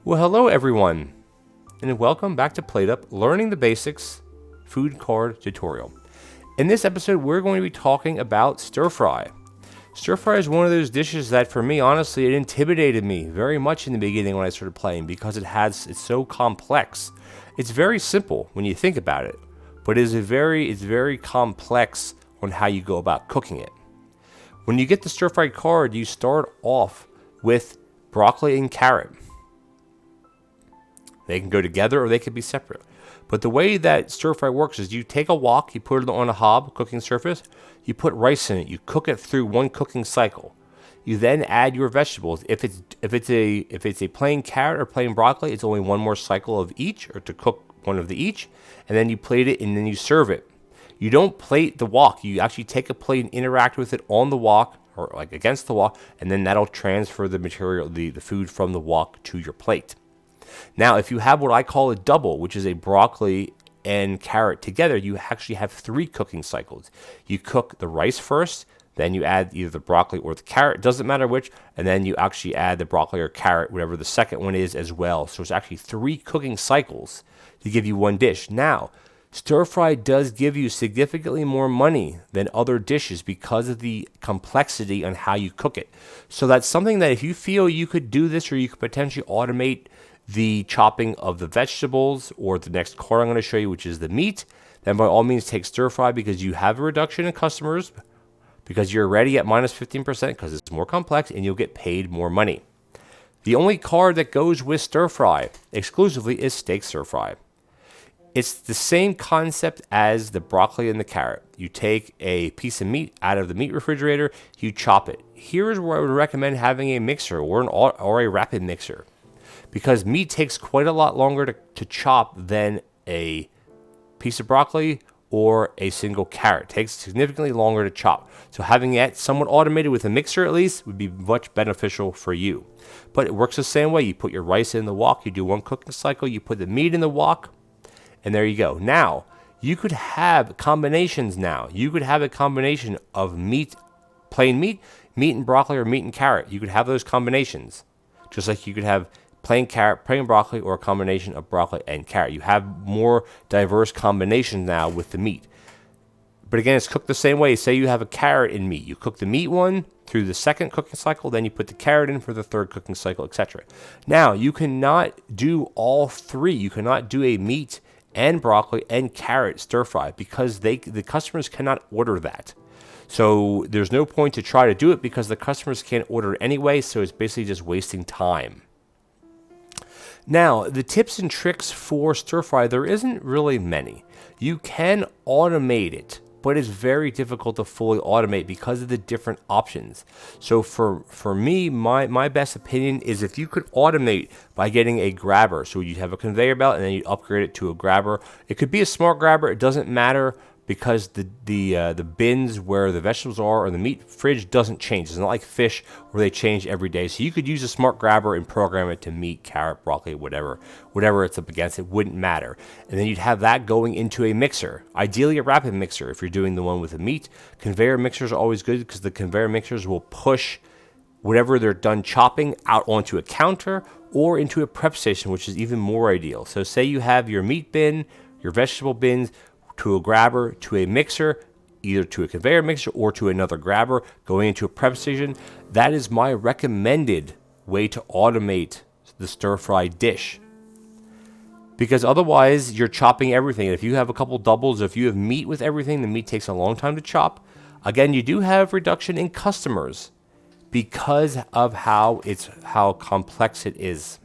Well, hello everyone, and welcome back to PlateUp, Learning the Basics Food Card Tutorial. In this episode, we're going to be talking about stir fry. Stir fry is one of those dishes that, for me, honestly, it intimidated me very much in the beginning when I started playing because it's so complex. It's very simple when you think about it, but it's very complex on how you go about cooking it. When you get the stir fry card, you start off with broccoli and carrot. They can go together or they can be separate. But the way that stir fry works is you take a wok, you put it on a hob, cooking surface, you put rice in it, you cook it through one cooking cycle. You then add your vegetables. If it's a plain carrot or plain broccoli, it's only one more cycle of each, or to cook one of the each, and then you plate it and then you serve it. You don't plate the wok. You actually take a plate and interact with it on the wok or like against the wok, and then that'll transfer the material, the food from the wok to your plate. Now, if you have what I call a double, which is a broccoli and carrot together, you actually have 3 cooking cycles. You cook the rice first, then you add either the broccoli or the carrot, doesn't matter which, and then you actually add the broccoli or carrot, whatever the second one is as well. So it's actually 3 cooking cycles to give you one dish. Now, stir fry does give you significantly more money than other dishes because of the complexity on how you cook it. So that's something that if you feel you could do this, or you could potentially automate the chopping of the vegetables, or the next card I'm going to show you, which is the meat, then by all means take stir fry, because you have a reduction in customers, because you're already at minus 15% because it's more complex, and you'll get paid more money. The only card that goes with stir fry exclusively is steak stir fry. It's the same concept as the broccoli and the carrot. You take a piece of meat out of the meat refrigerator, you chop it. Here's where I would recommend having a mixer or a rapid mixer, because meat takes quite a lot longer to chop than a piece of broccoli or a single carrot. It takes significantly longer to chop. So having that somewhat automated with a mixer at least would be much beneficial for you. But it works the same way. You put your rice in the wok, you do one cooking cycle, you put the meat in the wok, and there you go. Now, you could have combinations now. You could have a combination of meat, plain meat and broccoli, or meat and carrot. You could have those combinations. Just like you could have plain carrot, plain broccoli, or a combination of broccoli and carrot. You have more diverse combinations now with the meat. But again, it's cooked the same way. Say you have a carrot in meat. You cook the meat one through the second cooking cycle, then you put the carrot in for the third cooking cycle, etc. Now, you cannot do all 3. You cannot do a meat and broccoli and carrot stir fry, because the customers cannot order that. So there's no point to try to do it, because the customers can't order it anyway, so it's basically just wasting time. Now, the tips and tricks for stir fry, there isn't really many. You can automate it, but it's very difficult to fully automate because of the different options. So for me, my best opinion is if you could automate by getting a grabber. So you have a conveyor belt and then you upgrade it to a grabber. It could be a smart grabber, it doesn't matter, because the bins where the vegetables are or the meat fridge doesn't change. It's not like fish where they change every day. So you could use a smart grabber and program it to meat, carrot, broccoli, whatever it's up against. It wouldn't matter. And then you'd have that going into a mixer, ideally a rapid mixer if you're doing the one with the meat. Conveyor mixers are always good because the conveyor mixers will push whatever they're done chopping out onto a counter or into a prep station, which is even more ideal. So say you have your meat bin, your vegetable bins, to a grabber, to a mixer, either to a conveyor mixer or to another grabber, going into a prep station. That is my recommended way to automate the stir-fry dish. Because otherwise, you're chopping everything. If you have a couple doubles, if you have meat with everything, the meat takes a long time to chop. Again, you do have reduction in customers because of how complex it is.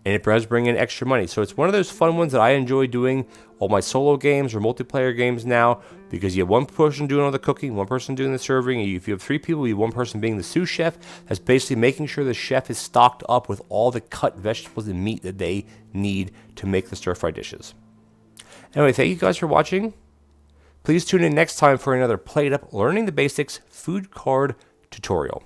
And it does bring in extra money. So it's one of those fun ones that I enjoy doing all my solo games or multiplayer games now, because you have one person doing all the cooking, one person doing the serving. And if you have 3 people, you have one person being the sous chef. That's basically making sure the chef is stocked up with all the cut vegetables and meat that they need to make the stir-fry dishes. Anyway, thank you guys for watching. Please tune in next time for another PlateUp Learning the Basics food card tutorial.